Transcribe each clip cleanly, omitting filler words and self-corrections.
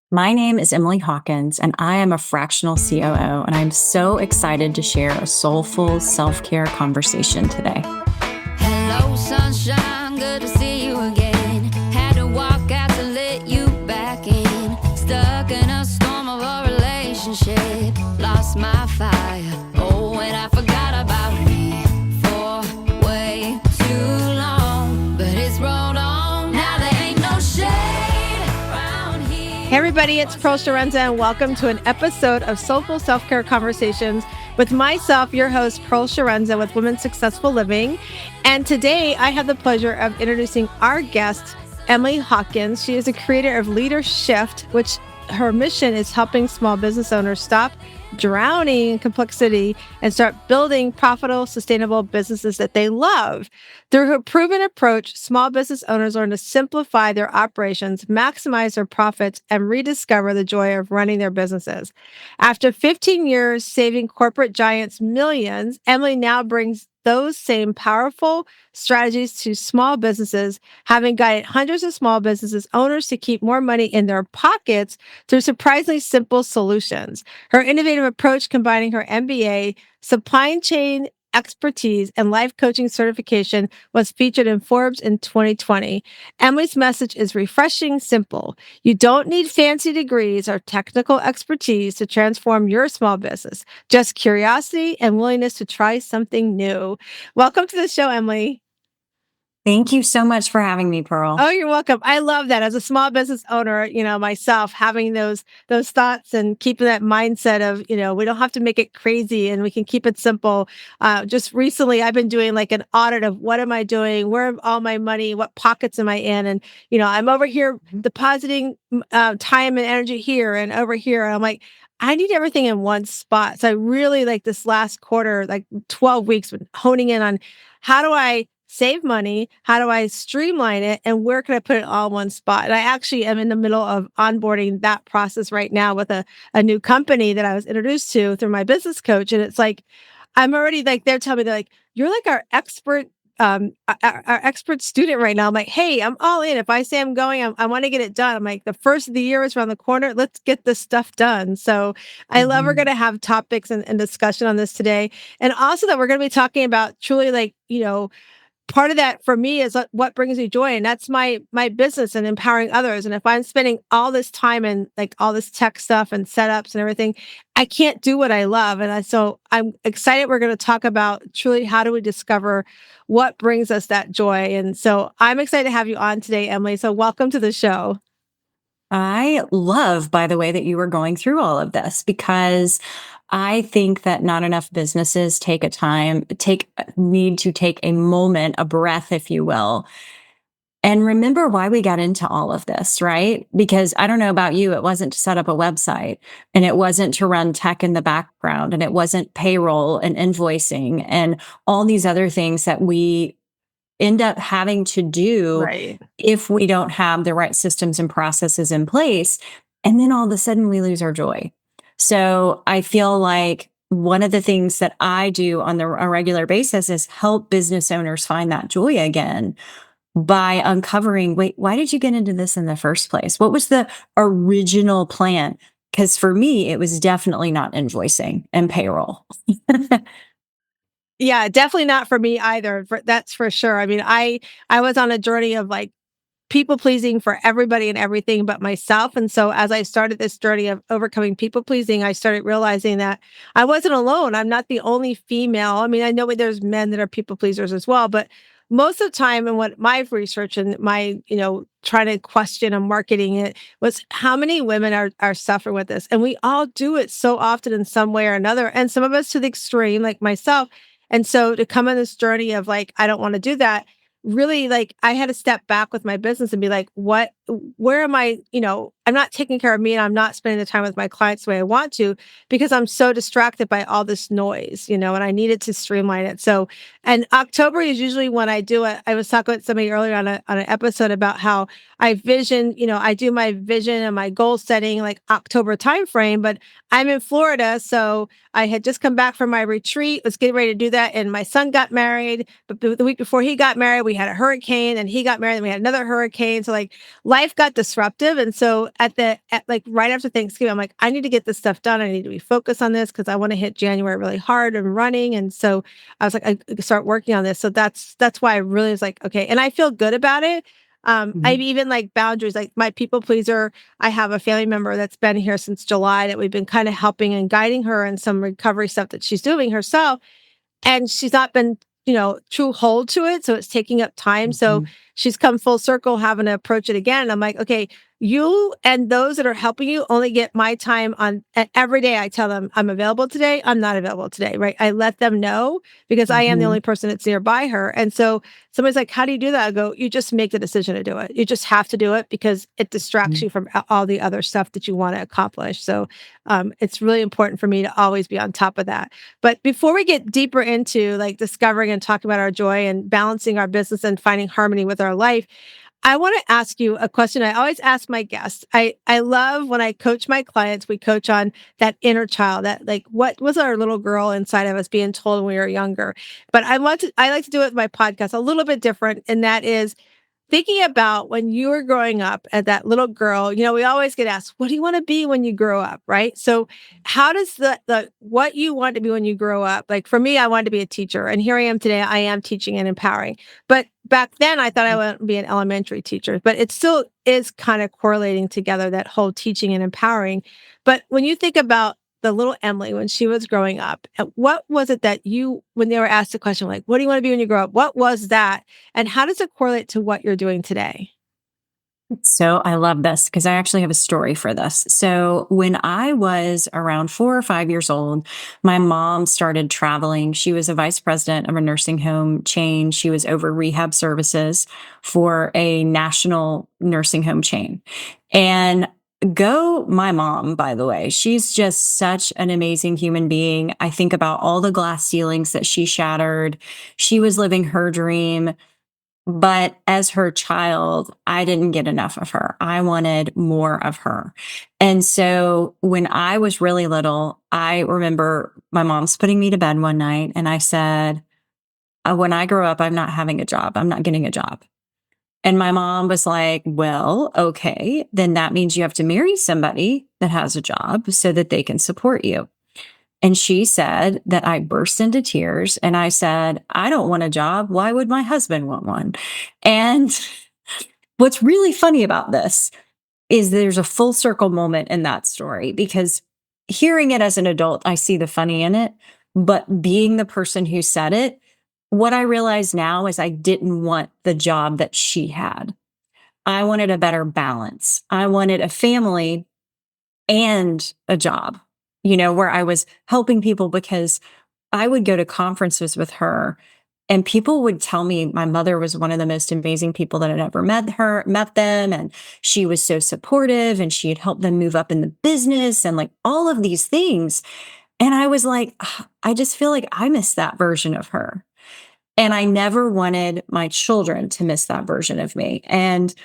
My name is Emily Hawkins, and I am a fractional COO, and I'm so excited to share a soulful self-care conversation today. Hello, sunshine, good to see you again. Had to walk out to let you back in. Stuck in a storm of a relationship. Lost my fire. Oh, and I forgot about me for way too long. But it's rolled on. Now there ain't no shade around here. Hey everybody, it's Pearl Chiarenza, and welcome to an episode of Soulful Self-Care Conversations with myself, your host, Pearl Chiarenza with Women's Successful Living. And today I have the pleasure of introducing our guest, Emily Hawkins. She is a creator of Leader Shift, which her mission is helping small business owners stop drowning in complexity and start building profitable, sustainable businesses that they love. Through her proven approach, small business owners learn to simplify their operations, maximize their profits, and rediscover the joy of running their businesses. After 15 years saving corporate giants millions, Emily now brings those same powerful strategies to small businesses, having guided hundreds of small businesses owners to keep more money in their pockets through surprisingly simple solutions. Her innovative approach, combining her MBA, supply chain expertise, and life coaching certification, was featured in Forbes in 2020. Emily's message is refreshing, simple. You don't need fancy degrees or technical expertise to transform your small business, just curiosity and willingness to try something new. Welcome to the show, Emily. Thank you so much for having me, Pearl. Oh, you're welcome. I love that. As a small business owner, myself, having those thoughts and keeping that mindset of, we don't have to make it crazy and we can keep it simple. Just recently, I've been doing like an audit of what am I doing? Where am all my money? What pockets am I in? And, I'm over here depositing time and energy here and over here. And I'm like, I need everything in one spot. So I really like this last quarter, like 12 weeks, been honing in on how do I save money? How do I streamline it? And where can I put it all in one spot? And I actually am in the middle of onboarding that process right now with a new company that I was introduced to through my business coach. And it's like, I'm already like, they're telling me, they're like, you're like our expert, our expert student right now. I'm like, hey, I'm all in. If I say I'm going, I want to get it done. I'm like, the first of the year is around the corner. Let's get this stuff done. So I love we're going to have topics and discussion on this today. And also that we're going to be talking about truly like, part of that for me is what brings me joy. And that's my business and empowering others. And if I'm spending all this time and like all this tech stuff and setups and everything, I can't do what I love. And so I'm excited. We're going to talk about truly how do we discover what brings us that joy. And so I'm excited to have you on today, Emily. So welcome to the show. I love, by the way, that you were going through all of this because I think that not enough businesses need to take a moment, a breath, if you will, and remember why we got into all of this, right? Because I don't know about you, it wasn't to set up a website and it wasn't to run tech in the background and it wasn't payroll and invoicing and all these other things that we end up having to do Right. if we don't have the right systems and processes in place. And then all of a sudden we lose our joy. So I feel like one of the things that I do on a regular basis is help business owners find that joy again by uncovering, wait, why did you get into this in the first place? What was the original plan? Because for me, it was definitely not invoicing and payroll. Yeah, definitely not for me either. That's for sure. I mean, I was on a journey of like people pleasing for everybody and everything but myself. And so as I started this journey of overcoming people pleasing, I started realizing that I wasn't alone. I'm not the only female. I mean, I know there's men that are people pleasers as well, but most of the time and what my research and my, trying to question and marketing it was how many women are suffering with this. And we all do it so often in some way or another. And some of us to the extreme, like myself. And so to come on this journey of like, I don't want to do that, really like I had to step back with my business and be like, where am I, I'm not taking care of me and I'm not spending the time with my clients the way I want to because I'm so distracted by all this noise, and I needed to streamline it. So, and October is usually when I do it. I was talking with somebody earlier on an episode about how I vision, I do my vision and my goal setting like October timeframe, but I'm in Florida. So I had just come back from my retreat, was getting ready to do that. And my son got married, but the week before he got married, we had a hurricane and he got married and we had another hurricane. So like life life got disruptive. And so like right after Thanksgiving, I'm like, I need to get this stuff done. I need to be focused on this because I want to hit January really hard and running. And so I was like, I start working on this. So that's why I really was like, okay. And I feel good about it. I've Mhm. even like boundaries, like my people pleaser. I have a family member that's been here since July that we've been kind of helping and guiding her in some recovery stuff that she's doing herself. And she's not been, true hold to it, so it's taking up time, so Mhm. she's come full circle having to approach it again. I'm like, "Okay, you and those that are helping you only get my time on every day I tell them, "I'm available today, I'm not available today," right? I let them know because I am the Mhm. only person that's nearby her, and so somebody's like, "How do you do that?" I go, "You just make the decision to do it. You just have to do it because it distracts Mhm. you from a all the other stuff that you wanna accomplish." So, it's really important for me to always be on top of that. But before we get deeper into like discovering and talking about our joy and balancing our business and finding harmony with our life, I want to ask you a question I always ask my guests. I love when I coach my clients, we coach on that inner child, that like what was our little girl inside of us being told when we were younger. But I like to do it with my podcast a little bit different, and that is thinking about when you were growing up as that little girl. We always get asked, "What do you want to be when you grow up?" Right? So, how does the what you want to be when you grow up? Like for me, I wanted to be a teacher, and here I am today. I am teaching and empowering. But back then, I thought I wanted to be an elementary teacher. But it still is kind of correlating together, that whole teaching and empowering. But when you think about the little Emily when she was growing up, what was it that when they were asked the question, like, "What do you want to be when you grow up?" What was that? And how does it correlate to what you're doing today? So I love this because I actually have a story for this. So when I was around 4 or 5 years old, my mom started traveling. She was a vice president of a nursing home chain. She was over rehab services for a national nursing home chain. And go my mom, by the way. She's just such an amazing human being. I think about all the glass ceilings that she shattered. She was living her dream. But as her child, I didn't get enough of her. I wanted more of her. And so when I was really little, I remember my mom's putting me to bed one night and I said, when I grow up, I'm not having a job. I'm not getting a job." And my mom was like, "Well, okay, then that means you have to marry somebody that has a job so that they can support you." And she said that I burst into tears and I said, "I don't want a job. Why would my husband want one?" And what's really funny about this is there's a full circle moment in that story because hearing it as an adult, I see the funny in it. But being the person who said it, what I realize now is I didn't want the job that she had. I wanted a better balance. I wanted a family and a job, where I was helping people because I would go to conferences with her and people would tell me my mother was one of the most amazing people that had ever met them. And she was so supportive and she had helped them move up in the business and like all of these things. And I was like, "Ah, I just feel like I miss that version of her." And I never wanted my children to miss that version of me. And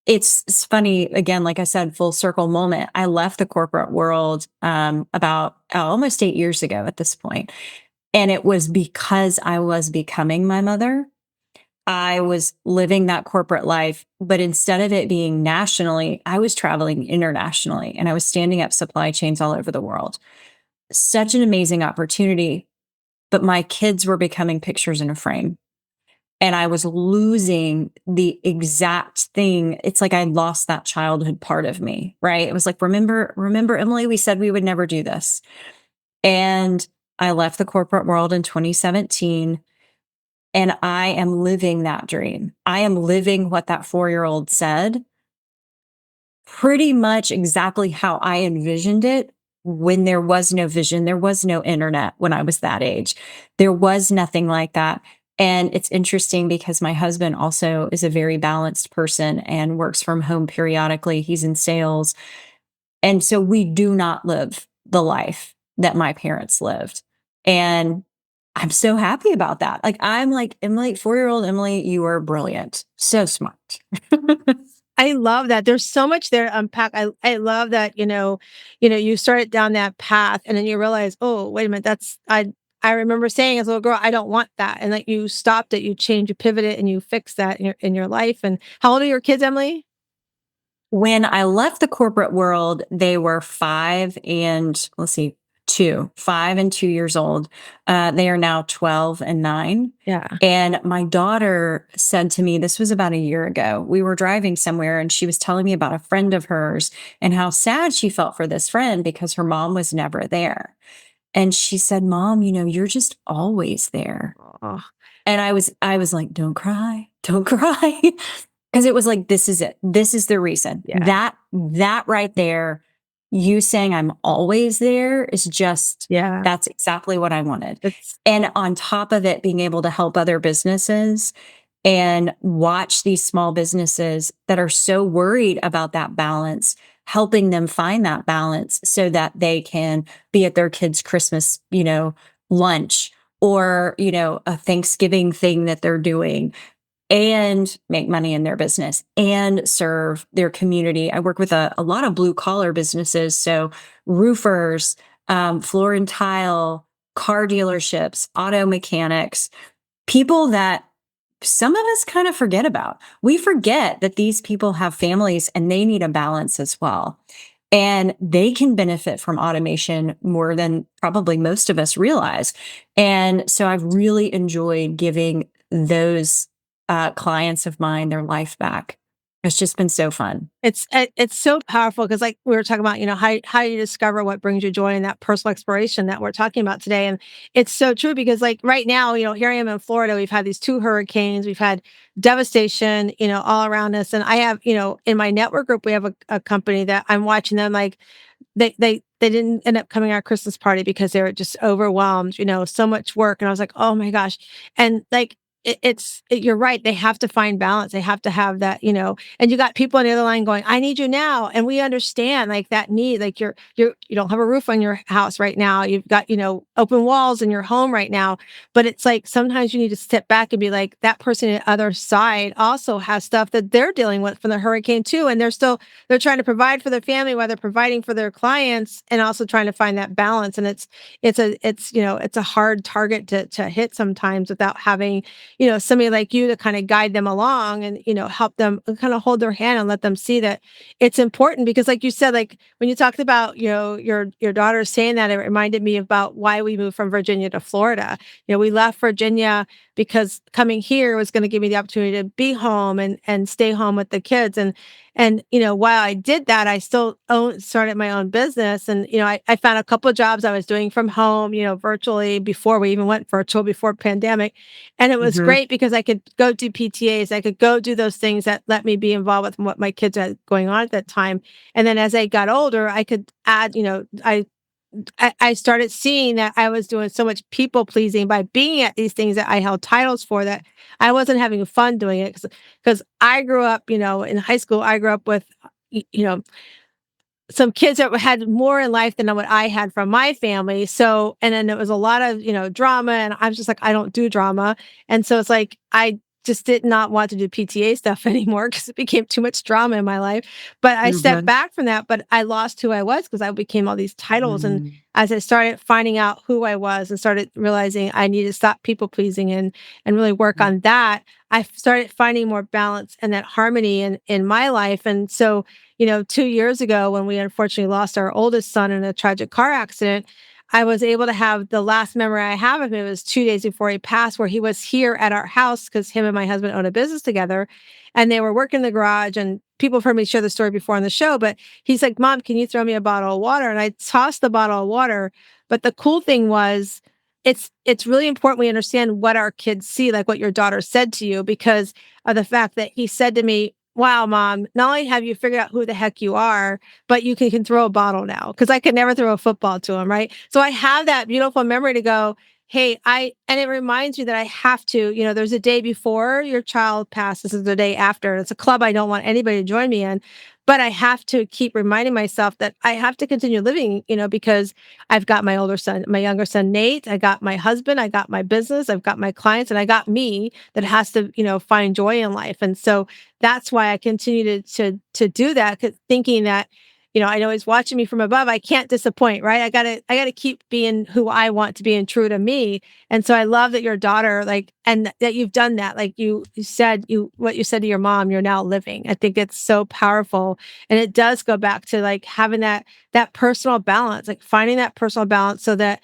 it's funny, again, like I said, full circle moment. I left the corporate world about almost 8 years ago at this point. And it was because I was becoming my mother. I was living that corporate life, but instead of it being nationally, I was traveling internationally and I was standing up supply chains all over the world. Such an amazing opportunity, but my kids were becoming pictures in a frame. And I was losing the exact thing. It's like I lost that childhood part of me, right? It was like, remember, Emily, we said we would never do this. And I left the corporate world in 2017 and I am living that dream. I am living what that 4-year-old said, pretty much exactly how I envisioned it when there was no vision. There was no internet when I was that age. There was nothing like that. And it's interesting because my husband also is a very balanced person and works from home periodically. He's in sales. And so we do not live the life that my parents lived. And I'm so happy about that. Like, I'm like, Emily, 4-year-old Emily, you are brilliant. So smart. I love that. There's so much there to unpack. I love that, you started down that path and then you realize, "Oh, wait a minute, I remember saying as a little girl, I don't want that." And like you stopped it, you changed, you pivoted and you fixed that in your life. And how old are your kids, Emily? When I left the corporate world, they were 5 and let's see, 2, 5 and 2 years old. They are now 12 and 9. Yeah. And my daughter said to me, this was about a year ago. We were driving somewhere and she was telling me about a friend of hers and how sad she felt for this friend because her mom was never there. And she said, "Mom, you're just always there." Oh, And I was like, "Don't cry. Don't cry." Because it was like, this is it. This is the reason. yeah. That right there, you saying I'm always there is just Yeah. that's exactly what I wanted. It's And on top of it, being able to help other businesses and watch these small businesses that are so worried about that balance, helping them find that balance so that they can be at their kids' Christmas, lunch or, a Thanksgiving thing that they're doing and make money in their business and serve their community. I work with a lot of blue collar businesses. So roofers, floor and tile, car dealerships, auto mechanics, people that some of us kind of forget about. We forget that these people have families and they need a balance as well. And they can benefit from automation more than probably most of us realize. And so I've really enjoyed giving those clients of mine their life back. It's just been so fun. it's so powerful because, like we were talking about, how you discover what brings you joy and that personal exploration that we're talking about today. And it's so true because, like right now, here I am in Florida. We've had these 2 hurricanes. We've had devastation, all around us. And I have, in my network group, we have a company that I'm watching them like they didn't end up coming to our Christmas party because they were just overwhelmed, so much work. And I was like, oh my gosh. And like you're right. They have to find balance. They have to have that, and you got people on the other line going, I need you now. And we understand like that need, like you don't have a roof on your house right now. You've got, open walls in your home right now. But it's like, sometimes you need to step back and be like, that person on the other side also has stuff that they're dealing with from the hurricane too. And they're trying to provide for their family while they're providing for their clients and also trying to find that balance. And it's a hard target to hit sometimes without having, somebody like you to kind of guide them along and, help them kind of hold their hand and let them see that it's important because like you said, like when you talked about, your daughter saying that, it reminded me about why we moved from Virginia to Florida. We left Virginia because coming here was going to give me the opportunity to be home and stay home with the kids. And, while I did that, I still started my own business. And, I found a couple of jobs I was doing from home, virtually before we even went virtual before pandemic. And it was Mhm. great because I could go do PTAs. I could go do those things that let me be involved with what my kids had going on at that time. And then as I got older, I could add, I started seeing that I was doing so much people pleasing by being at these things that I held titles for that I wasn't having fun doing it because I grew up, in high school, I grew up with, some kids that had more in life than what I had from my family. So, and then there was a lot of, drama and I was just like, I don't do drama. And so it's like, I just did not want to do PTA stuff anymore because it became too much drama in my life. But I stepped Mhm. back from that, but I lost who I was because I became all these titles. And Mm. as I started finding out who I was and started realizing I needed to stop people pleasing and really work on that, I started finding more balance and that harmony in my life. And so, 2 years ago, when we unfortunately lost our oldest son in a tragic car accident, I was able to have the last memory I have of him was 2 days before he passed, where he was here at our house because him and my husband own a business together. And they were working in the garage. And people have heard me share the story before on the show, but he's like, Mom, can you throw me a bottle of water? And I tossed the bottle of water. But the cool thing was, it's really important we understand what our kids see, like what your daughter said to you, because of the fact that he said to me, wow, Mom, not only have you figured out who the heck you are, but you can throw a bottle now. Cause I could never throw a football to him. Right. So I have that beautiful memory to go, hey, and it reminds me that I have to, there's a day before your child passes, is the day after. It's a club I don't want anybody to join me in, but I have to keep reminding myself that I have to continue living, because I've got my older son, my younger son, Nate, I got my husband, I got my business, I've got my clients, and I got me that has to, find joy in life. And so that's why I continue to do that, thinking that, I know he's watching me from above. I can't disappoint, right? I gotta keep being who I want to be and true to me. And so I love that your daughter, like, and that you've done that. Like you said, what you said to your mom, you're now living. I think it's so powerful. And it does go back to like having that personal balance, like finding that personal balance so that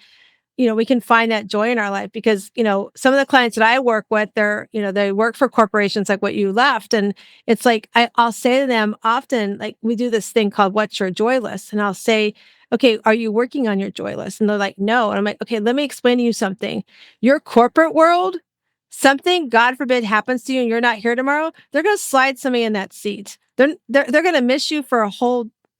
we can find that joy in our life because, some of the clients that I work with, they work for corporations like what you left. And it's like, I'll say to them often, like, we do this thing called What's Your Joy List? And I'll say, okay, are you working on your joy list? And they're like, no. And I'm like, okay, let me explain to you something. Your corporate world, something, God forbid, happens to you and you're not here tomorrow, they're going to slide somebody in that seat. They're going to miss you for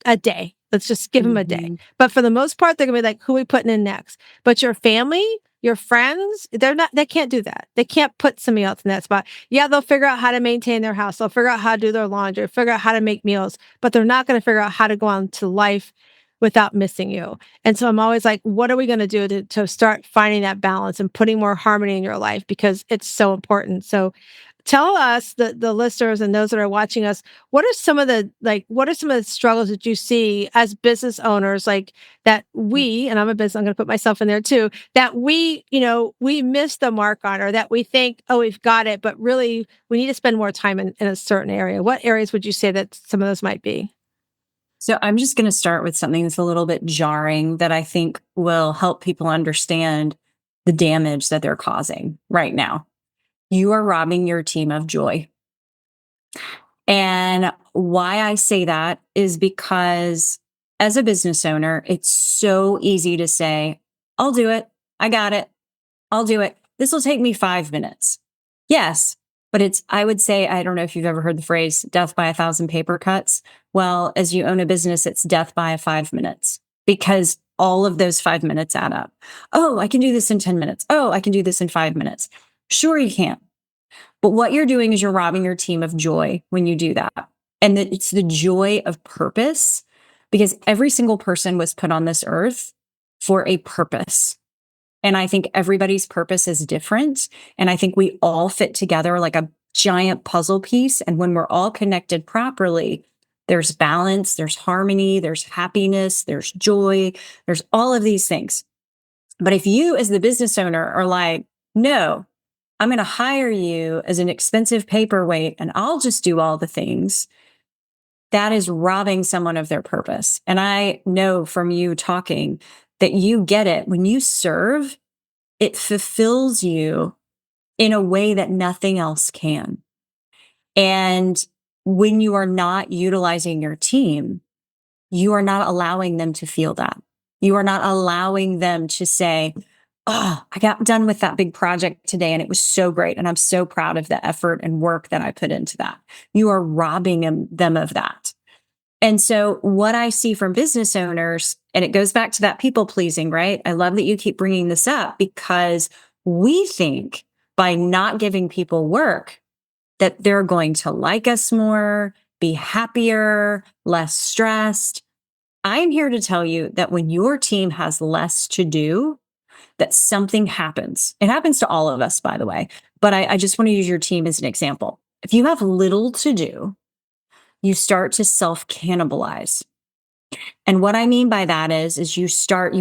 a day. Let's just give them a day. Mhm. But for the most part, they're gonna be like, who are we putting in next? But your family, your friends, they can't do that. They can't put somebody else in that spot. Yeah, they'll figure out how to maintain their house. They'll figure out how to do their laundry, figure out how to make meals, but they're not going to figure out how to go on to life without missing you. And so I'm always like, what are we going to do to start finding that balance and putting more harmony in your life? Because it's so important. So tell us, the listeners and those that are watching us, what are some of the struggles that you see as business owners, like that and I'm going to put myself in there too, that we miss the mark on, or that we think, oh, we've got it, but really we need to spend more time in a certain area. What areas would you say that some of those might be? So I'm just going to start with something that's a little bit jarring that I think will help people understand the damage that they're causing right now. You are robbing your team of joy. And why I say that is because as a business owner, it's so easy to say, I'll do it. I got it. I'll do it. This will take me 5 minutes. Yes, but I would say, I don't know if you've ever heard the phrase death by 1,000 paper cuts. Well, as you own a business, it's death by 5 minutes because all of those 5 minutes add up. Oh, I can do this in 10 minutes. Oh, I can do this in 5 minutes. Sure, you can. But what you're doing is you're robbing your team of joy when you do that. And it's the joy of purpose because every single person was put on this earth for a purpose. And I think everybody's purpose is different. And I think we all fit together like a giant puzzle piece. And when we're all connected properly, there's balance, there's harmony, there's happiness, there's joy, there's all of these things. But if you, as the business owner, are like, no, I'm going to hire you as an expensive paperweight and I'll just do all the things, that is robbing someone of their purpose. And I know from you talking that you get it. When you serve, it fulfills you in a way that nothing else can. And when you are not utilizing your team, you are not allowing them to feel that. You are not allowing them to say, oh, I got done with that big project today and it was so great. And I'm so proud of the effort and work that I put into that. You are robbing them of that. And so what I see from business owners, and it goes back to that people pleasing, right? I love that you keep bringing this up because we think by not giving people work that they're going to like us more, be happier, less stressed. I'm here to tell you that when your team has less to do, that something happens. It happens to all of us, by the way, but I just want to use your team as an example. If you have little to do, you start to self-cannibalize. And what I mean by that is you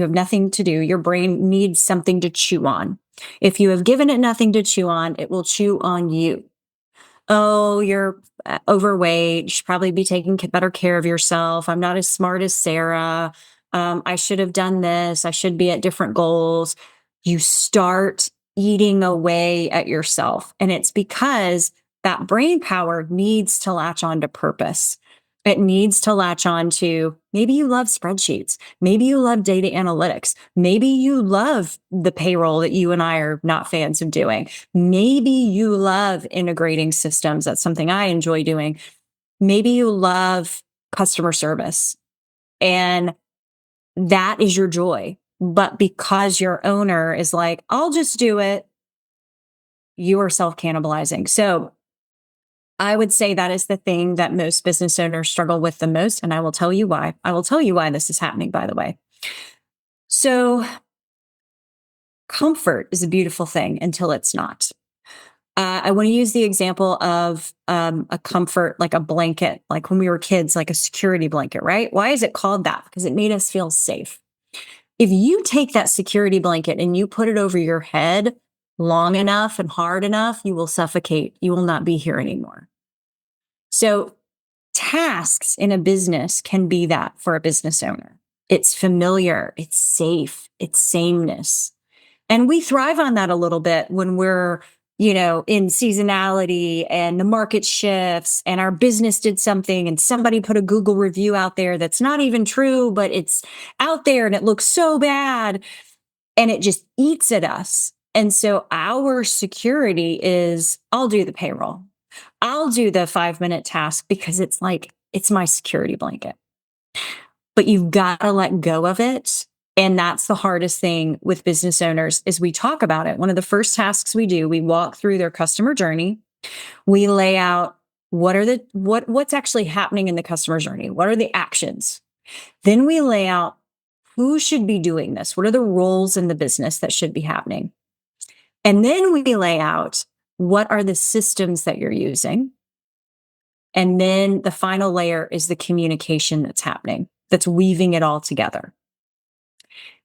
have nothing to do. Your brain needs something to chew on. If you have given it nothing to chew on, it will chew on you. Oh, you're overweight. You should probably be taking better care of yourself. I'm not as smart as Sarah. I should have done this. I should be at different goals. You start eating away at yourself. And it's because that brain power needs to latch on to purpose. It needs to latch on to, maybe you love spreadsheets. Maybe you love data analytics. Maybe you love the payroll that you and I are not fans of doing. Maybe you love integrating systems. That's something I enjoy doing. Maybe you love customer service. And that is your joy. But because your owner is like, I'll just do it, you are self-cannibalizing. So I would say that is the thing that most business owners struggle with the most. And I will tell you why. I will tell you why this is happening, by the way. So comfort is a beautiful thing until it's not. I want to use the example of a comfort, like a blanket, like when we were kids, like a security blanket, right? Why is it called that? Because it made us feel safe. If you take that security blanket and you put it over your head long enough and hard enough, you will suffocate. You will not be here anymore. So, tasks in a business can be that for a business owner. It's familiar, it's safe, it's sameness. And we thrive on that a little bit when we're, in seasonality and the market shifts and our business did something and somebody put a Google review out there that's not even true, but it's out there and it looks so bad and it just eats at us. And so our security is I'll do the payroll. I'll do the 5-minute task because it's like, it's my security blanket. But you've got to let go of it. And that's the hardest thing with business owners is we talk about it. One of the first tasks we do, we walk through their customer journey. We lay out what's actually happening in the customer journey. What are the actions? Then we lay out who should be doing this. What are the roles in the business that should be happening? And then we lay out what are the systems that you're using. And then the final layer is the communication that's happening, that's weaving it all together.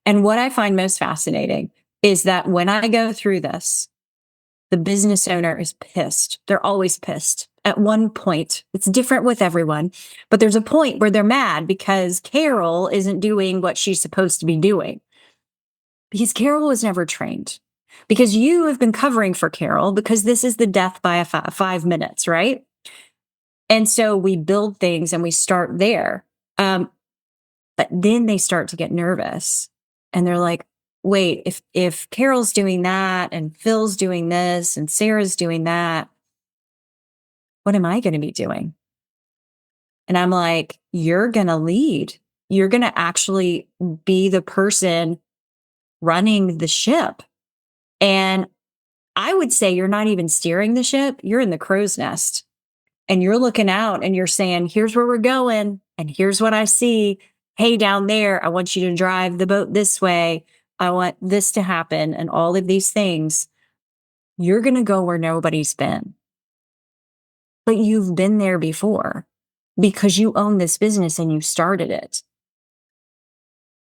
And what I find most fascinating is that when I go through this, the business owner is pissed. They're always pissed. At one point, it's different with everyone, but there's a point where they're mad because Carol isn't doing what she's supposed to be doing. Because Carol was never trained. Because you have been covering for Carol because this is the death by 5 minutes, right? And so we build things and we start there. But then they start to get nervous. And they're like, wait, if Carol's doing that and Phil's doing this and Sarah's doing that, what am I going to be doing? And I'm like, you're going to lead. You're going to actually be the person running the ship. And I would say you're not even steering the ship. You're in the crow's nest and you're looking out and you're saying, here's where we're going. And here's what I see. Hey, down there, I want you to drive the boat this way. I want this to happen and all of these things. You're going to go where nobody's been. But you've been there before because you own this business and you started it.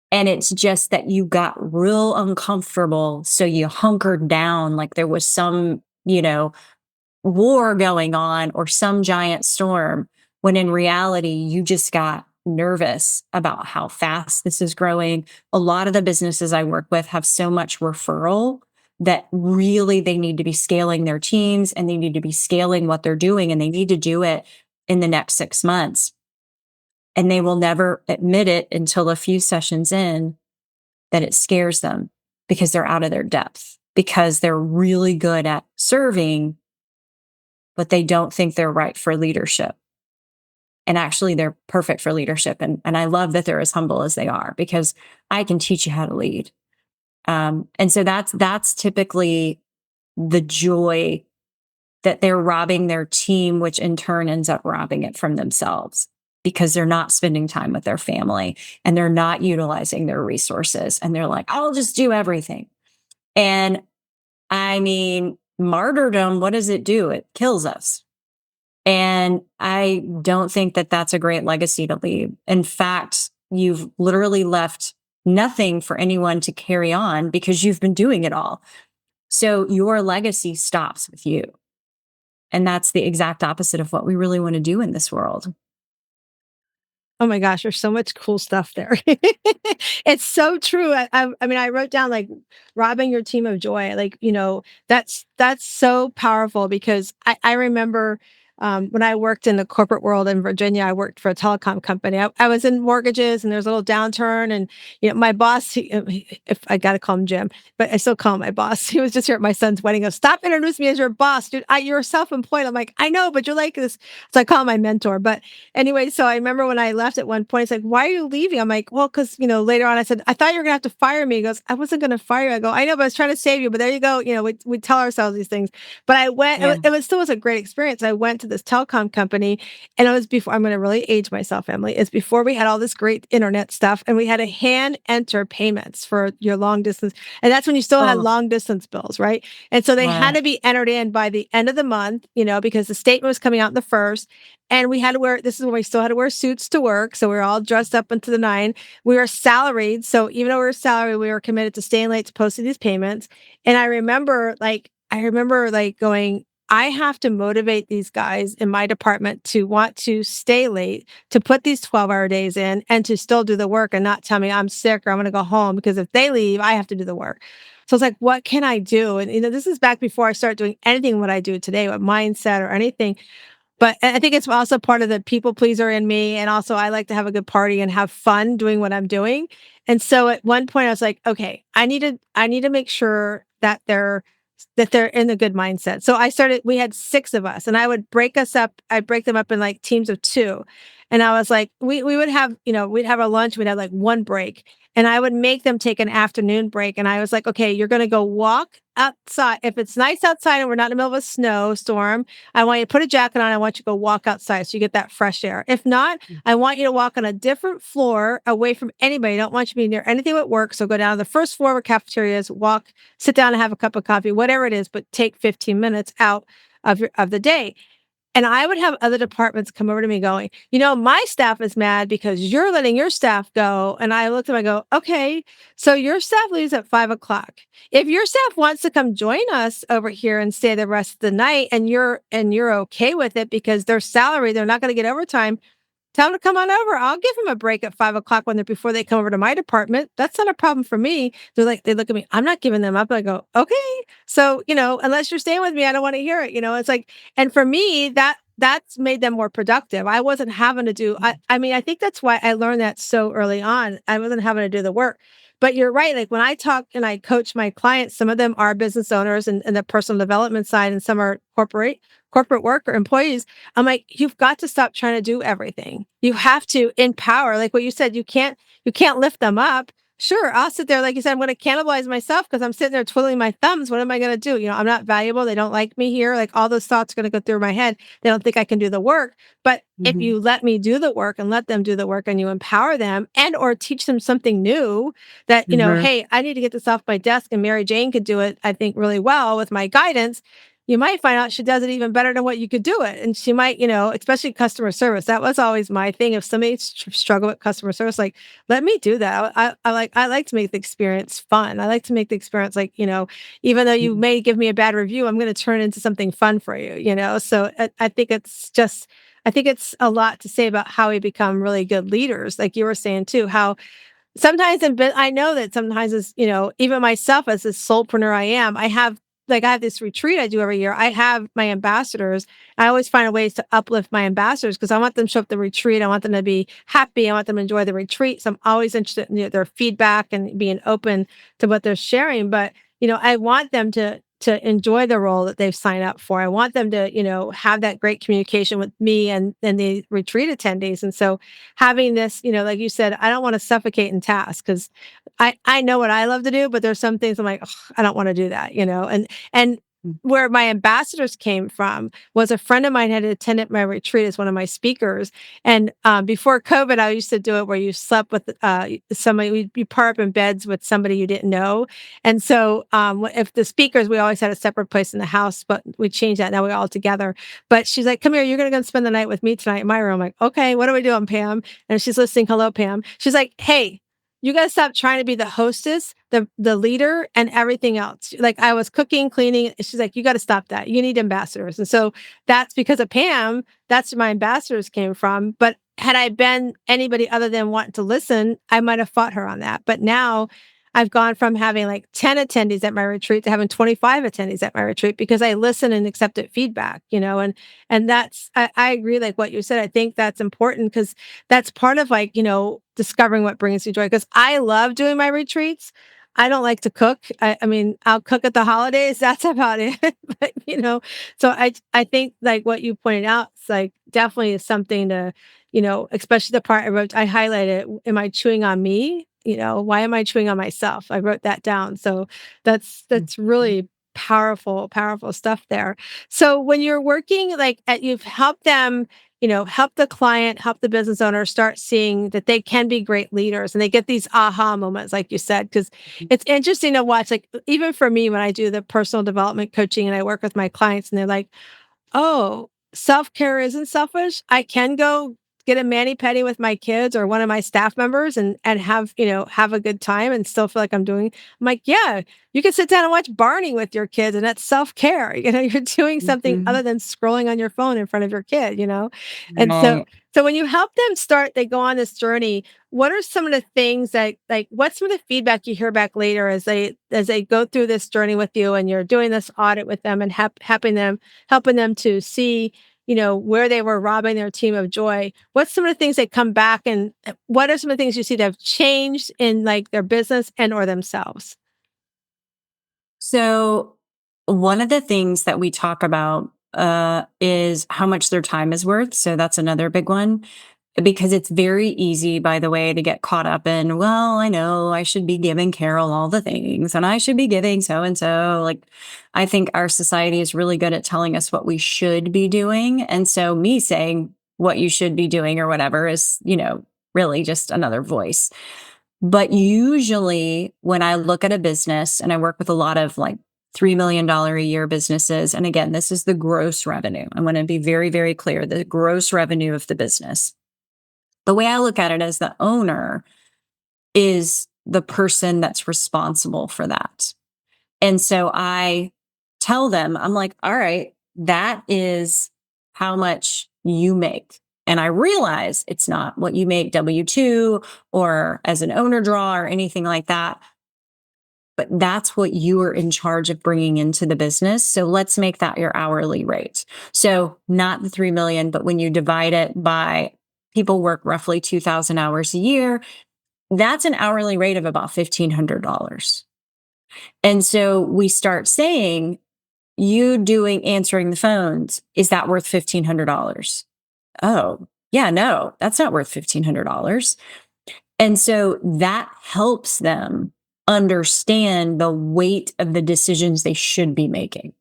And it's just that you got real uncomfortable. So you hunkered down like there was some, war going on or some giant storm, when in reality, you just got nervous about how fast this is growing. A lot of the businesses I work with have so much referral that really they need to be scaling their teams and they need to be scaling what they're doing and they need to do it in the next 6 months. And they will never admit it until a few sessions in that it scares them because they're out of their depth, because they're really good at serving, but they don't think they're right for leadership. And actually, they're perfect for leadership. And I love that they're as humble as they are because I can teach you how to lead. And so that's typically the joy that they're robbing their team, which in turn ends up robbing it from themselves because they're not spending time with their family and they're not utilizing their resources. And they're like, I'll just do everything. And I mean, martyrdom, what does it do? It kills us. And I don't think that that's a great legacy to leave. In fact, you've literally left nothing for anyone to carry on because you've been doing it all. So your legacy stops with you. And that's the exact opposite of what we really want to do in this world. Oh my gosh, there's so much cool stuff there. It's so true. I mean, I wrote down like robbing your team of joy. Like, that's so powerful because I remember when I worked in the corporate world in Virginia, I worked for a telecom company. I was in mortgages and there's a little downturn. And, my boss, if I got to call him Jim, but I still call him my boss. He was just here at my son's wedding. He goes, stop introducing me as your boss, dude. You're self-employed. I'm like, I know, but you're like this. So I call him my mentor. But anyway, so I remember when I left at one point, it's like, why are you leaving? I'm like, well, because, later on I said, I thought you were going to have to fire me. He goes, I wasn't going to fire you. I go, I know, but I was trying to save you. But there you go. We tell ourselves these things. But I went, it still was a great experience. I went to this telecom company. And it was before, I'm going to really age myself, Emily. It's before we had all this great internet stuff and we had to hand enter payments for your long distance. And that's when you still had Oh, long distance bills, right? And so they had wow. to be entered in by the end of the month, because the statement was coming out the first. And we had to wear, this is when we still had to wear suits to work. So we were all dressed up into the nine. We were salaried. So even though we were salaried, we were committed to staying late to posting these payments. And I remember like going, I have to motivate these guys in my department to want to stay late, to put these 12-hour days in and to still do the work and not tell me I'm sick or I'm going to go home because if they leave, I have to do the work. So it's like, what can I do? And, this is back before I started doing anything what I do today with mindset or anything. But I think it's also part of the people pleaser in me. And also I like to have a good party and have fun doing what I'm doing. And so at one point I was like, okay, I need to make sure that they're in a good mindset. So we had 6 of us and I would break us up. I'd break them up in like teams of 2. And I was like, we would have, we'd have our lunch, we'd have like one break. And I would make them take an afternoon break. And I was like, okay, you're going to go walk outside. If it's nice outside and we're not in the middle of a snowstorm, I want you to put a jacket on. I want you to go walk outside so you get that fresh air. If not, I want you to walk on a different floor away from anybody. I don't want you to be near anything at work. So go down to the first floor where cafeterias, walk, sit down and have a cup of coffee, whatever it is, but take 15 minutes out of the day. And I would have other departments come over to me going, my staff is mad because you're letting your staff go. And I looked at them, I go, okay, so your staff leaves at 5 o'clock. If your staff wants to come join us over here and stay the rest of the night and you're okay with it because their salary, they're not going to get overtime. Tell them to come on over. I'll give them a break at 5 o'clock before they come over to my department. That's not a problem for me. They look at me. I'm not giving them up. I go, okay. So, unless you're staying with me, I don't want to hear it. It's like, and for me, that's made them more productive. I wasn't having to do, I think that's why I learned that so early on. I wasn't having to do the work. But you're right. Like when I talk and I coach my clients, some of them are business owners and the personal development side, and some are corporate worker employees. I'm like, you've got to stop trying to do everything. You have to empower. Like what you said, you can't lift them up. Sure, I'll sit there, like you said, I'm going to cannibalize myself because I'm sitting there twiddling my thumbs. What am I going to do? I'm not valuable. They don't like me here. Like all those thoughts are going to go through my head. They don't think I can do the work. But if Mhm. you let me do the work and let them do the work and you empower them and or teach them something new that, Mhm. hey, I need to get this off my desk and Mary Jane could do it, I think, really well with my guidance. You might find out she does it even better than what you could do it. And she might, especially customer service. That was always my thing. If somebody struggle with customer service, like, let me do that. I like to make the experience fun. I like to make the experience like, even though you Mhm. may give me a bad review, I'm going to turn it into something fun for you, So I think it's a lot to say about how we become really good leaders. Like you were saying too, how sometimes I know that sometimes as, even myself as a soulpreneur I have this retreat I do every year. I have my ambassadors. I always find ways to uplift my ambassadors because I want them to show up at the retreat. I want them to be happy. I want them to enjoy the retreat. So I'm always interested in their feedback and being open to what they're sharing. But, I want them to enjoy the role that they've signed up for. I want them to, have that great communication with me and the retreat attendees. And so having this, like you said, I don't want to suffocate in tasks because I know what I love to do, but there's some things I'm like, "Ugh, I don't want to do that, and where my ambassadors came from was a friend of mine had attended my retreat as one of my speakers. And before COVID, I used to do it where you slept with somebody, you par up in beds with somebody you didn't know. And so if the speakers, we always had a separate place in the house, but we changed that. Now we're all together. But she's like, come here, you're going to go spend the night with me tonight in my room. I'm like, okay, what are we doing, Pam? And she's listening. Hello, Pam. She's like, hey, you got to stop trying to be the hostess, the leader, and everything else. Like I was cooking, cleaning. She's like, you got to stop that. You need ambassadors. And so that's because of Pam. That's where my ambassadors came from. But had I been anybody other than wanting to listen, I might have fought her on that. But now I've gone from having like 10 attendees at my retreat to having 25 attendees at my retreat because I listen and accepted feedback, and I agree, like what you said. I think that's important because that's part of like, discovering what brings you joy. Because I love doing my retreats. I don't like to cook. I mean, I'll cook at the holidays. That's about it. But so I think like what you pointed out, it's like definitely is something to, especially the part I wrote, I highlighted. Am I chewing on me? Why am I chewing on myself? I wrote that down. So that's Mhm. really powerful, powerful stuff there. So when you're working like you've helped them, help the client, help the business owner start seeing that they can be great leaders and they get these aha moments, like you said, because it's interesting to watch, like even for me, when I do the personal development coaching and I work with my clients and they're like, oh, self-care isn't selfish. I can go get a mani-pedi with my kids or one of my staff members and have, have a good time and still feel like I'm like, yeah, you can sit down and watch Barney with your kids and that's self-care. You're doing something Mhm. other than scrolling on your phone in front of your kid. And so Right. so when you help them start, they go on this journey, what are some of the things that like what's some of the feedback you hear back later as they go through this journey with you and you're doing this audit with them and helping them to see, where they were robbing their team of joy. What's some of the things that come back and what are some of the things you see that have changed in like their business and or themselves? So, one of the things that we talk about is how much their time is worth. So, that's another big one because it's very easy, by the way, to get caught up in, well, I know I should be giving Carol all the things and I should be giving so and so. Like, I think our society is really good at telling us what we should be doing. And so, me saying what you should be doing or whatever is, really just another voice. But usually, when I look at a business and I work with a lot of like $3 million a year businesses, and again, this is the gross revenue. I want to be very, very clear the gross revenue of the business. The way I look at it as the owner is the person that's responsible for that. And so I tell them, I'm like, all right, that is how much you make. And I realize it's not what you make W 2 or as an owner draw or anything like that, but that's what you are in charge of bringing into the business. So let's make that your hourly rate. So not the 3 million, but when you divide it by people work roughly 2,000 hours a year, that's an hourly rate of about $1,500. And so we start saying, you doing answering the phones, is that worth $1,500? Oh, yeah, no, that's not worth $1,500. And so that helps them understand the weight of the decisions they should be making.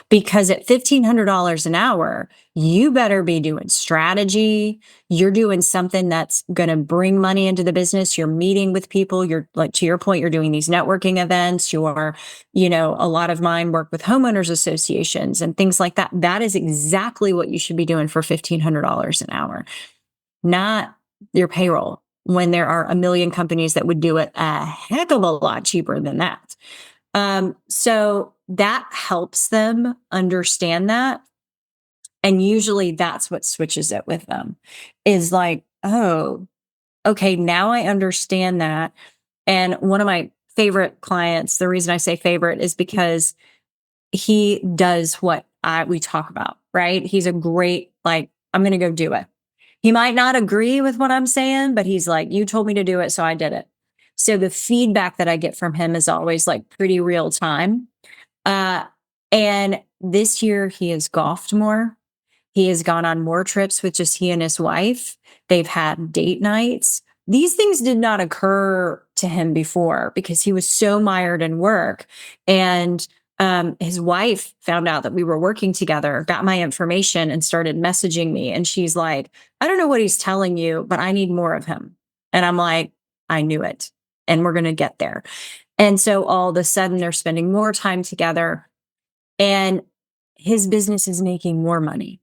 Because at $1,500 an hour, you better be doing strategy. You're doing something that's going to bring money into the business. You're meeting with people. You're like, to your point, you're doing these networking events. A lot of mine work with homeowners associations and things like that. That is exactly what you should be doing for $1,500 an hour, not your payroll, when there are a million companies that would do it a heck of a lot cheaper than that. So that helps them understand that. And usually that's what switches it with them is like, oh, okay, now I understand that. And one of my favorite clients, the reason I say favorite is because he does what we talk about, right? He's a great, like, I'm going to go do it. He might not agree with what I'm saying, but he's like, you told me to do it, so I did it. So the feedback that I get from him is always like pretty real time. Uh, and this year he has golfed more. He has gone on more trips with just he and his wife. They've had date nights. These things did not occur to him before because he was so mired in work. And his wife found out that we were working together, got my information, and started messaging me. And she's like, I don't know what he's telling you, but I need more of him. And I'm like, I knew it. And we're going to get there. And so all of a sudden, they're spending more time together, and his business is making more money.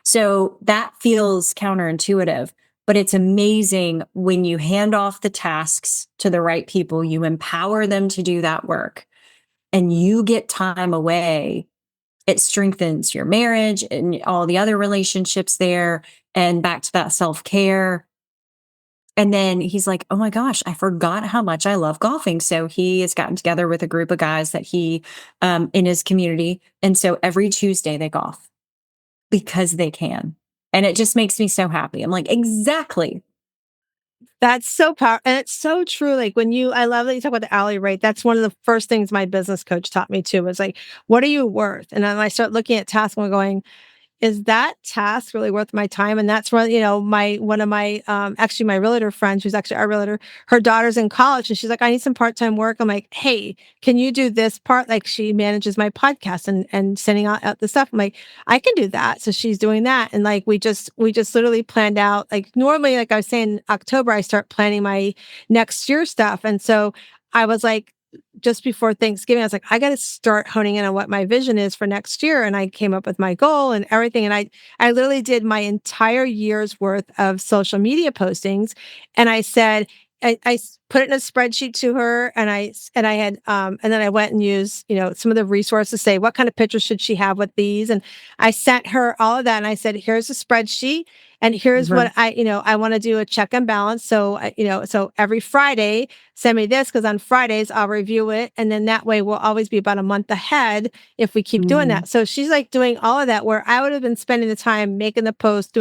So that feels counterintuitive, but it's amazing when you hand off the tasks to the right people, you empower them to do that work, and you get time away. It strengthens your marriage and all the other relationships there. And back to that self care. And then he's like, oh my gosh, I forgot how much I love golfing. So he has gotten together with a group of guys that he, in his community. And so every Tuesday they golf because they can. And it just makes me so happy. I'm like, exactly. That's so powerful. And it's so true. Like I love that you talk about the hourly rate. That's one of the first things my business coach taught me too, was like, what are you worth? And then I start looking at tasks and going, is that task really worth my time? And that's where, you know, one of my, actually my realtor friends, who's actually our realtor, her daughter's in college and she's like, I need some part-time work. I'm like, hey, can you do this part? Like she manages my podcast and sending out the stuff. I'm like, I can do that. So she's doing that. And like, we just literally planned out, like normally, like I was saying, October, I start planning my next year stuff. And so I was like, just before Thanksgiving, I was like, I got to start honing in on what my vision is for next year. And I came up with my goal and everything. And I literally did my entire year's worth of social media postings. And I said, put it in a spreadsheet to her. And then I went and used, you know, some of the resources to say, what kind of pictures should she have with these? And I sent her all of that. And I said, here's a spreadsheet. And here's what I want to do a check and balance. So, so every Friday, send me this because on Fridays I'll review it. And then that way we'll always be about a month ahead if we keep doing Mhm. that. So she's like doing all of that where I would have been spending the time making the post,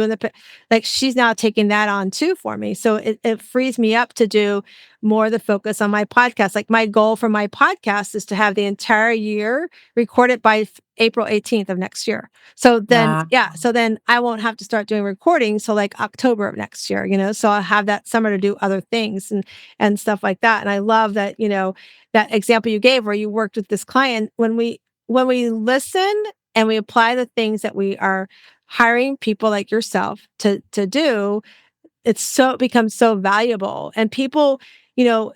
like she's now taking that on too for me. So it frees me up to do more of the focus on my podcast. Like my goal for my podcast is to have the entire year recorded by April 18th of next year. So then, Wow. yeah, so then I won't have to start doing recording. So like October of next year, you know, so I'll have that summer to do other things and stuff like that. And I love that, you know, that example you gave where you worked with this client when we listen and we apply the things that we are hiring people like yourself to do, it becomes so valuable. And people, you know,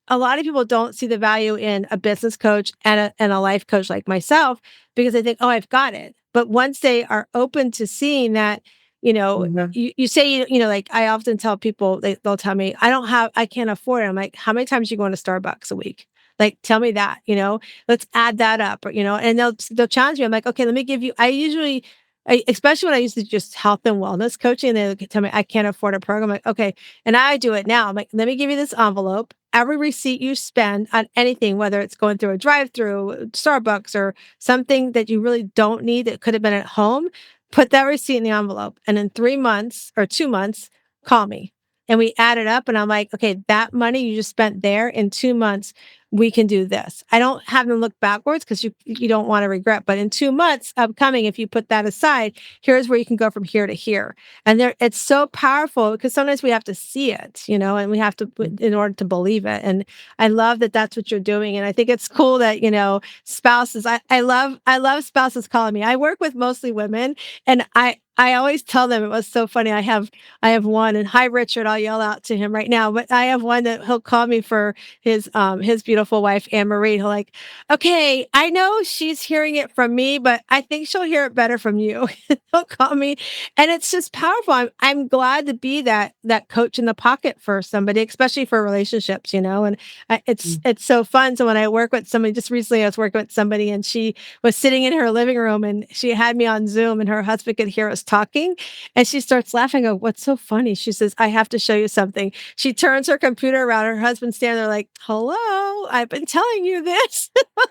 a lot of people don't see the value in a business coach and a life coach like myself because they think, oh, I've got it. But once they are open to seeing that, you know, Mhm. you say, you know, like I often tell people, they'll tell me, I can't afford it. I'm like, how many times are you going to Starbucks a week? Like, tell me that, you know, let's add that up, or, you know, and they'll challenge me. I'm like, okay, let me give you, especially when I used to just health and wellness coaching, and they would tell me I can't afford a program. I'm like, okay. And I do it now. I'm like, let me give you this envelope. Every receipt you spend on anything, whether it's going through a drive-through, Starbucks, or something that you really don't need that could have been at home, put that receipt in the envelope. And in 3 months or 2 months, call me. And we add it up. And I'm like, okay, that money you just spent there in 2 months, we can do this. I don't have them look backwards because you don't want to regret. But in 2 months upcoming, if you put that aside, here's where you can go from here to here. And it's so powerful because sometimes we have to see it, you know, and we have to in order to believe it. And I love that that's what you're doing. And I think it's cool that, you know, spouses. I love spouses calling me. I work with mostly women, and I always tell them it was so funny. I have one, and hi Richard, I'll yell out to him right now. But I have one that he'll call me for his beautiful wife, Anne Marie. He'll like, okay, I know she's hearing it from me, but I think she'll hear it better from you. He'll call me. And it's just powerful. I'm glad to be that coach in the pocket for somebody, especially for relationships, you know, and it's so fun. So when I work with somebody, just recently I was working with somebody and she was sitting in her living room and she had me on Zoom and her husband could hear us talking. And she starts laughing. I go, what's so funny? She says, I have to show you something. She turns her computer around. Her husband's standing there like, hello, I've been telling you this. I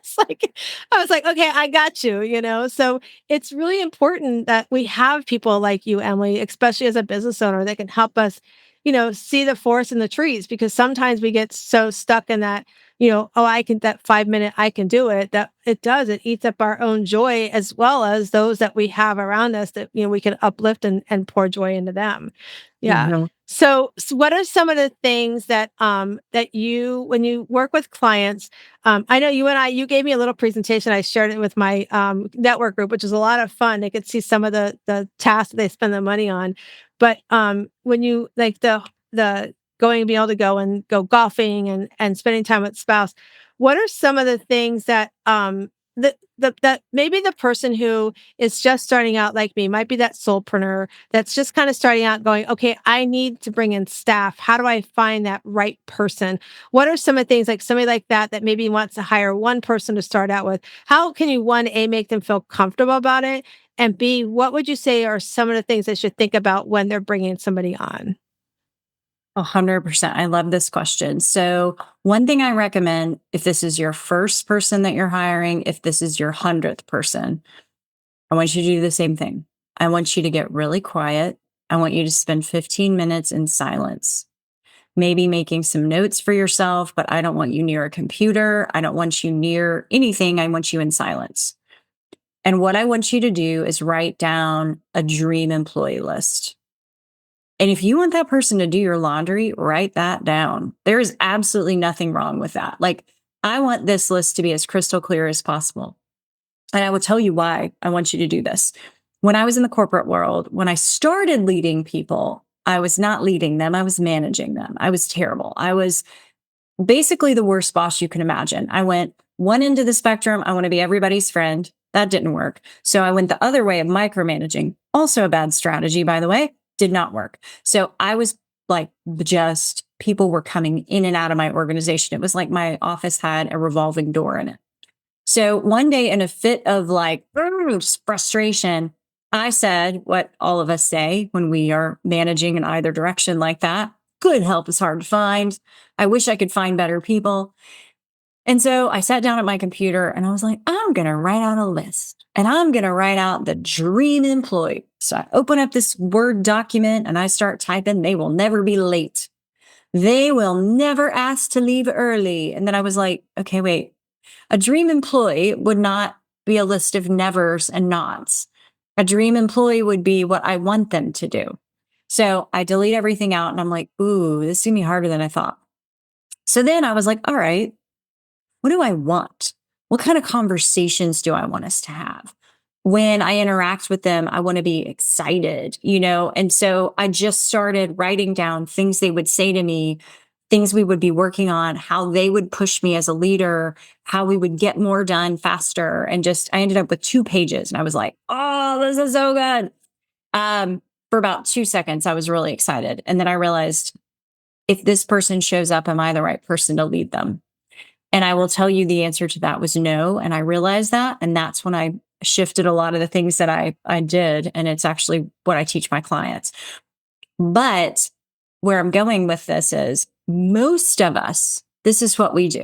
was like, okay, I got you, you know? So it's really important that we have people like you, Emily, especially as a business owner that can help us, you know, see the forest in the trees, because sometimes we get so stuck in that, you know, oh, that 5 minute, I can do it. That it eats up our own joy as well as those that we have around us that, you know, we can uplift and pour joy into them. Yeah. Mhm. So what are some of the things that when you work with clients, I know you gave me a little presentation. I shared it with my network group, which is a lot of fun. They could see some of the tasks that they spend the money on. But when you like the being able to go and go golfing and spending time with spouse, what are some of the things that that maybe the person who is just starting out like me might be that soulpreneur that's just kind of starting out going, okay, I need to bring in staff. How do I find that right person? What are some of the things like somebody like that maybe wants to hire one person to start out with? How can you, one, A, make them feel comfortable about it? And B, what would you say are some of the things they should think about when they're bringing somebody on? 100%. I love this question. So, one thing I recommend if this is your first person that you're hiring, if this is your 100th person, I want you to do the same thing. I want you to get really quiet. I want you to spend 15 minutes in silence, maybe making some notes for yourself, but I don't want you near a computer. I don't want you near anything. I want you in silence. And what I want you to do is write down a dream employee list. And if you want that person to do your laundry, write that down. There is absolutely nothing wrong with that. Like, I want this list to be as crystal clear as possible. And I will tell you why I want you to do this. When I was in the corporate world, when I started leading people, I was not leading them, I was managing them. I was terrible. I was basically the worst boss you can imagine. I went one end of the spectrum. I want to be everybody's friend. That didn't work. So I went the other way of micromanaging. Also a bad strategy, by the way, did not work. So I was like, just people were coming in and out of my organization. It was like my office had a revolving door in it. So one day, in a fit of like frustration, I said what all of us say when we are managing in either direction like that: good help is hard to find. I wish I could find better people. And so I sat down at my computer and I was like, I'm going to write out a list, and I'm going to write out the dream employee. So I open up this Word document and I start typing, they will never be late. They will never ask to leave early. And then I was like, okay, wait, a dream employee would not be a list of nevers and nots. A dream employee would be what I want them to do. So I delete everything out and I'm like, ooh, this is going to be harder than I thought. So then I was like, all right, what do I want? What kind of conversations do I want us to have? When I interact with them, I want to be excited, And so I just started writing down things they would say to me, things we would be working on, how they would push me as a leader, how we would get more done faster. And I ended up with 2 pages and I was like, oh, this is so good. For about 2 seconds, I was really excited. And then I realized, if this person shows up, am I the right person to lead them? And I will tell you the answer to that was no. And I realized that. And that's when I shifted a lot of the things that I did. And it's actually what I teach my clients. But where I'm going with this is, most of us, this is what we do.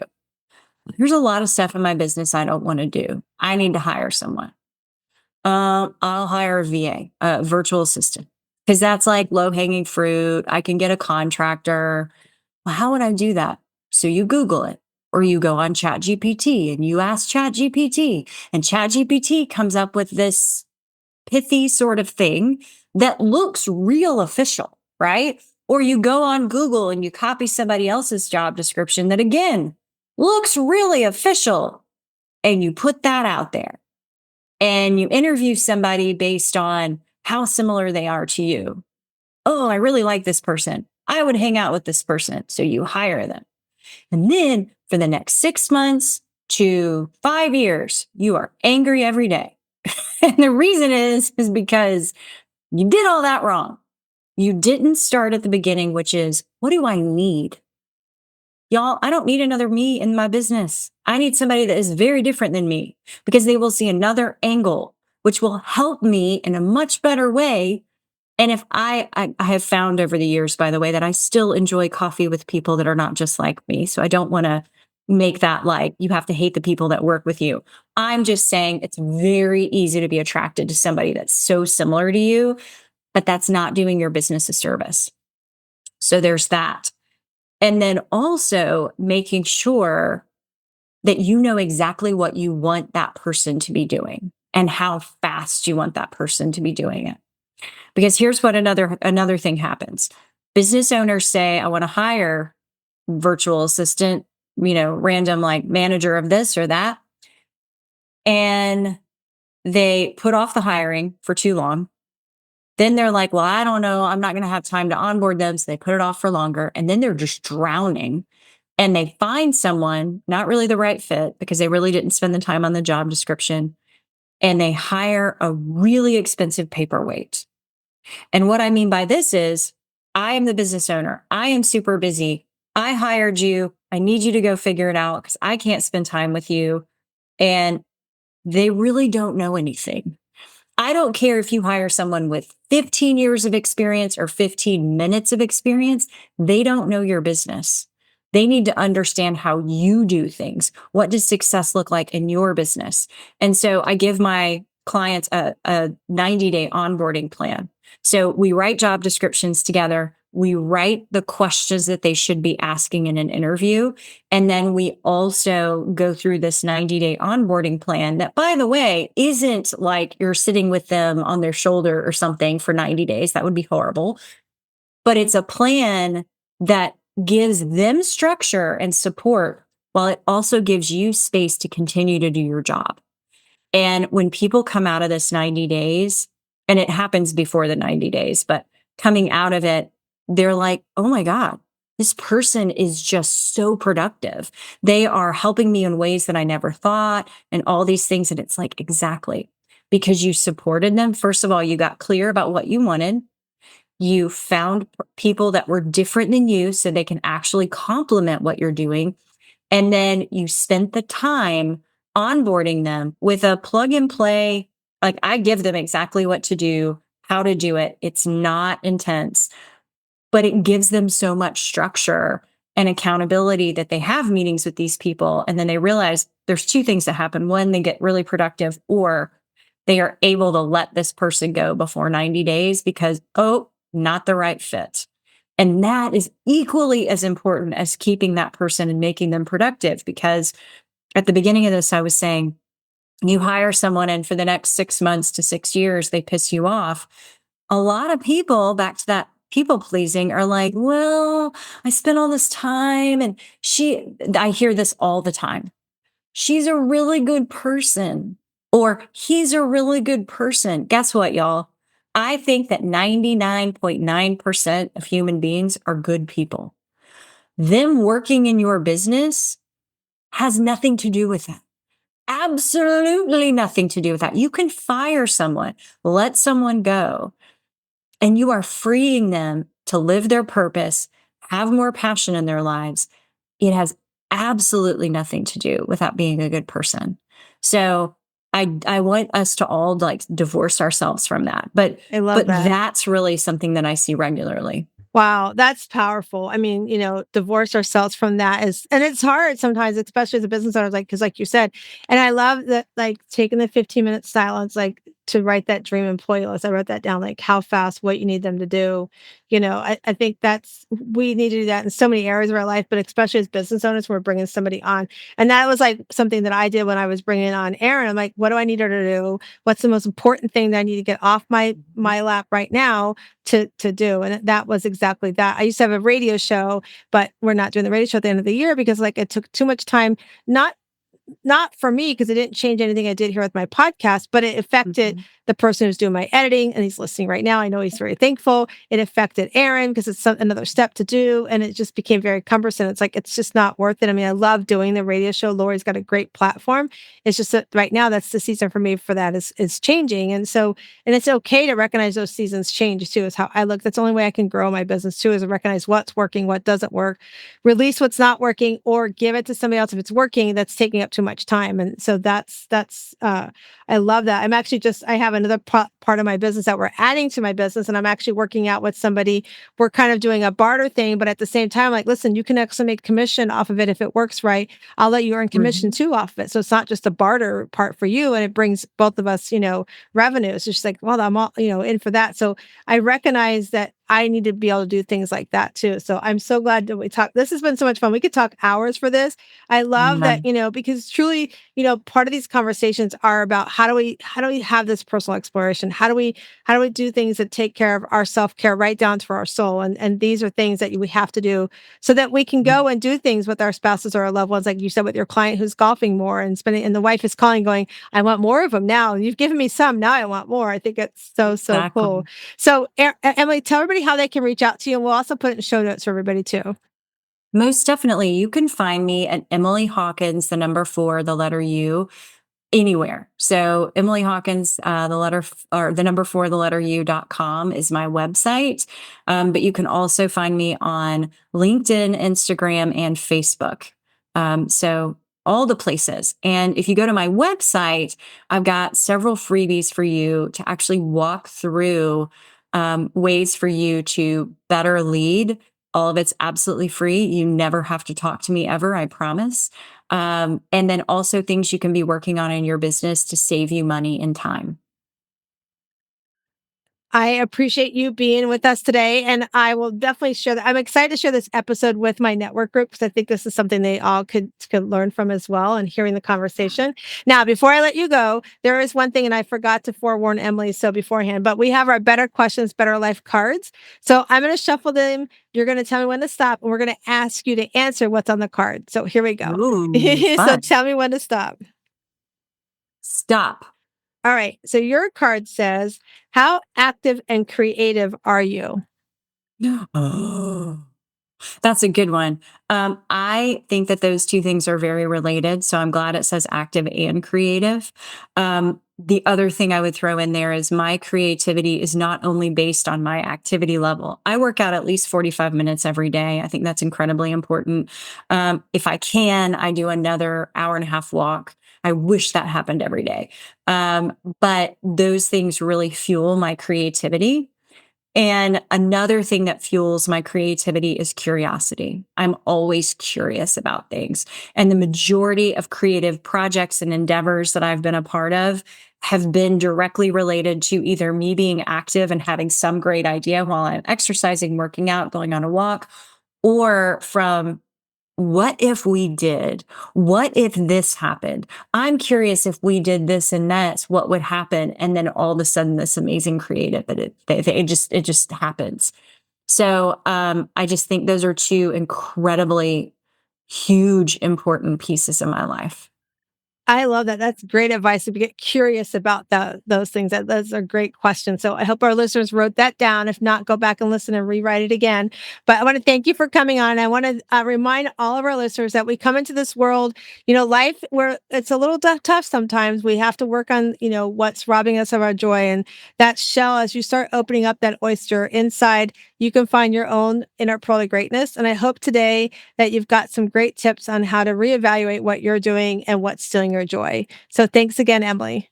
There's a lot of stuff in my business I don't want to do. I need to hire someone. I'll hire a VA, a virtual assistant, because that's like low-hanging fruit. I can get a contractor. Well, how would I do that? So you Google it, or you go on ChatGPT and you ask ChatGPT, and ChatGPT comes up with this pithy sort of thing that looks real official, right? Or you go on Google and you copy somebody else's job description that, again, looks really official, and you put that out there. And you interview somebody based on how similar they are to you. Oh, I really like this person. I would hang out with this person. So you hire them. And then for the next 6 months to 5 years, you are angry every day. And the reason is because you did all that wrong. You didn't start at the beginning, which is, what do I need? Y'all, I don't need another me in my business. I need somebody that is very different than me, because they will see another angle, which will help me in a much better way. And if I have found over the years, by the way, that I still enjoy coffee with people that are not just like me. So I don't want to make that like you have to hate the people that work with you. I'm just saying it's very easy to be attracted to somebody that's so similar to you, but that's not doing your business a service. So there's that. And then also making sure that you know exactly what you want that person to be doing and how fast you want that person to be doing it. Because here's what another thing happens. Business owners say, I want to hire virtual assistant, random like manager of this or that. And they put off the hiring for too long. Then they're like, well, I don't know, I'm not going to have time to onboard them. So they put it off for longer. And then they're just drowning. And they find someone not really the right fit because they really didn't spend the time on the job description. And they hire a really expensive paperweight. And what I mean by this is, I am the business owner. I am super busy. I hired you. I need you to go figure it out because I can't spend time with you. And they really don't know anything. I don't care if you hire someone with 15 years of experience or 15 minutes of experience. They don't know your business. They need to understand how you do things. What does success look like in your business? And so I give my clients a 90-day onboarding plan. So we write job descriptions together. We write the questions that they should be asking in an interview. And then we also go through this 90-day onboarding plan that, by the way, isn't like you're sitting with them on their shoulder or something for 90 days. That would be horrible. But it's a plan that gives them structure and support while it also gives you space to continue to do your job. And when people come out of this 90 days, and it happens before the 90 days, but coming out of it, they're like, oh my God, this person is just so productive. They are helping me in ways that I never thought, and all these things. And it's like, exactly, because you supported them. First of all, you got clear about what you wanted. You found people that were different than you so they can actually complement what you're doing. And then you spent the time onboarding them with a plug and play. Like, I give them exactly what to do, how to do it. It's not intense, but it gives them so much structure and accountability that they have meetings with these people. And then they realize there's two things that happen. One, they get really productive, or they are able to let this person go before 90 days because, oh, not the right fit. And that is equally as important as keeping that person and making them productive. Because at the beginning of this, I was saying, you hire someone and for the next 6 months to 6 years, they piss you off. A lot of people, back to that people pleasing, are like, well, I spent all this time and I hear this all the time. She's a really good person, or he's a really good person. Guess what, y'all? I think that 99.9% of human beings are good people. Them working in your business has nothing to do with that. Absolutely nothing to do with that. You can fire someone, let someone go, and you are freeing them to live their purpose, have more passion in their lives. It has absolutely nothing to do with that being a good person. So I want us to all like divorce ourselves from that. But I love that. that's really something that I see regularly. Wow, that's powerful. I mean, divorce ourselves from that is, and it's hard sometimes, especially as a business owner, like, because like you said, and I love that, like taking the 15-minute silence, like to write that dream employee list. I wrote that down, like how fast, what you need them to do. I think we need to do that in so many areas of our life, but especially as business owners, we're bringing somebody on. And that was like something that I did when I was bringing on Erin. I'm like, what do I need her to do? What's the most important thing that I need to get off my lap right now to do? And that was exactly that. I used to have a radio show, but we're not doing the radio show at the end of the year because like it took too much time, not for me, because it didn't change anything I did here with my podcast, but it affected the person who's doing my editing, and he's listening right now. I know he's very thankful. It affected Aaron because it's another step to do, and it just became very cumbersome. It's like, it's just not worth it. I mean, I love doing the radio show. Lori's got a great platform. It's just that right now, that's the season for me for that is changing. And so, and it's okay to recognize those seasons change too, is how I look. That's the only way I can grow my business too, is to recognize what's working, what doesn't work, release what's not working, or give it to somebody else if it's working, that's taking up too much time. And so that's I love that. I have another part of my business that we're adding to my business, and I'm actually working out with somebody. We're kind of doing a barter thing, but at the same time, like, listen, you can actually make commission off of it if it works right. I'll let you earn commission too off of it. So it's not just a barter part for you, and it brings both of us, revenue. It's just like, well, I'm all, in for that. So I recognize that I need to be able to do things like that too. So I'm so glad that we talked. This has been so much fun. We could talk hours for this. I love that, because truly, part of these conversations are about how do we have this personal exploration? How do we do things that take care of our self-care right down to our soul? And these are things that we have to do so that we can go and do things with our spouses or our loved ones, like you said, with your client who's golfing more and spending, and the wife is calling going, I want more of them now. You've given me some, now I want more. I think it's so cool. So Emily, tell everybody how they can reach out to you. And we'll also put it in show notes for everybody too. Most definitely. You can find me at Emily Hawkins, the number 4, the letter U, anywhere. So Emily Hawkins, the number 4, the letter U.com is my website. But you can also find me on LinkedIn, Instagram, and Facebook. So all the places. And if you go to my website, I've got several freebies for you to actually walk through ways for you to better lead. All of it's absolutely free. You never have to talk to me ever, I promise. And then also things you can be working on in your business to save you money and time. I appreciate you being with us today, and I will definitely share that. I'm excited to share this episode with my network group because I think this is something they all could learn from as well and hearing the conversation. Now, before I let you go, there is one thing, and I forgot to forewarn Emily so beforehand, but we have our Better Questions, Better Life cards. So I'm going to shuffle them. You're going to tell me when to stop, and we're going to ask you to answer what's on the card. So here we go. Ooh, So fun. tell me when to stop. Stop. All right. So your card says, how active and creative are you? Oh, that's a good one. I think that those two things are very related. So I'm glad it says active and creative. The other thing I would throw in there is my creativity is not only based on my activity level. I work out at least 45 minutes every day. I think that's incredibly important. If I can, I do another hour and a half walk. I wish that happened every day. But those things really fuel my creativity. And another thing that fuels my creativity is curiosity. I'm always curious about things. And the majority of creative projects and endeavors that I've been a part of have been directly related to either me being active and having some great idea while I'm exercising, working out, going on a walk, or from what if we did? What if this happened? I'm curious if we did this and that, what would happen? And then all of a sudden, this amazing creative, it just happens. So I just think those are two incredibly huge, important pieces of my life. I love that. That's great advice to get curious about those things. Those are great questions. So I hope our listeners wrote that down. If not, go back and listen and rewrite it again. But I want to thank you for coming on. I want to remind all of our listeners that we come into this world, life where it's a little tough sometimes. We have to work on, what's robbing us of our joy. And that shell, as you start opening up that oyster inside, you can find your own inner pearl of greatness. And I hope today that you've got some great tips on how to reevaluate what you're doing and what's stealing your joy. So thanks again, Emily.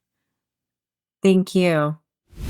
Thank you.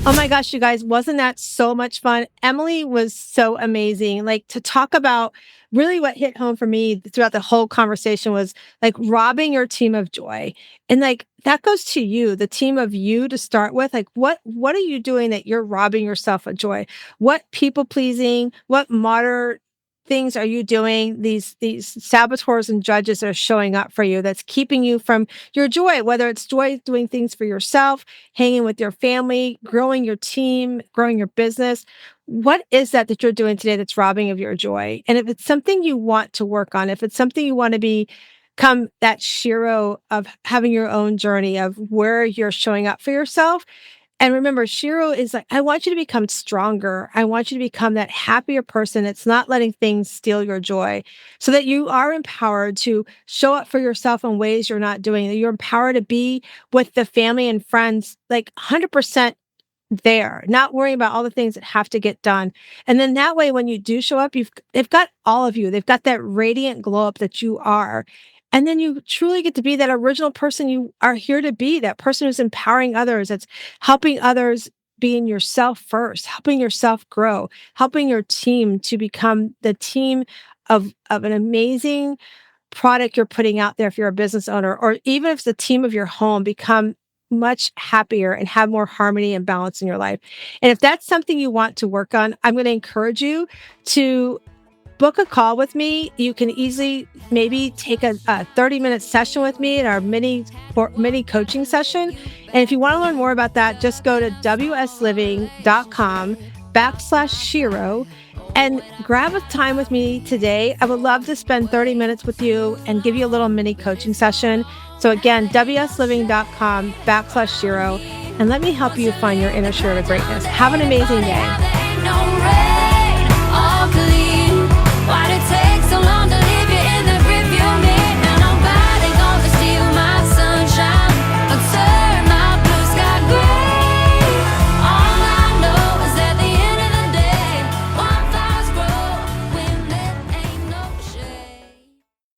Oh my gosh, you guys, wasn't that so much fun? Emily was so amazing. Like, to talk about really what hit home for me throughout the whole conversation was like robbing your team of joy. And like that goes to you, the team of you to start with. Like what are you doing that you're robbing yourself of joy? What people pleasing, what modern things are you doing, these saboteurs and judges that are showing up for you that's keeping you from your joy, whether it's joy doing things for yourself, hanging with your family, growing your team, growing your business. What is that you're doing today that's robbing of your joy? And if it's something you want to work on, if it's something you want to become that Shiro of having your own journey of where you're showing up for yourself. And remember, Shiro is like, I want you to become stronger. I want you to become that happier person. It's not letting things steal your joy so that you are empowered to show up for yourself in ways you're not doing. That you're empowered to be with the family and friends, like 100% there, not worrying about all the things that have to get done. And then that way, when you do show up, they've got all of you. They've got that radiant glow up that you are. And then you truly get to be that original person you are here to be, that person who's empowering others, that's helping others being yourself first, helping yourself grow, helping your team to become the team of an amazing product you're putting out there if you're a business owner, or even if it's the team of your home, become much happier and have more harmony and balance in your life. And if that's something you want to work on, I'm going to encourage you to book a call with me. You can easily maybe take a 30-minute session with me in our mini coaching session. And if you want to learn more about that, just go to wsliving.com/Shiro and grab a time with me today. I would love to spend 30 minutes with you and give you a little mini coaching session. So again, wsliving.com/Shiro, and let me help you find your inner Shiro of greatness. Have an amazing day.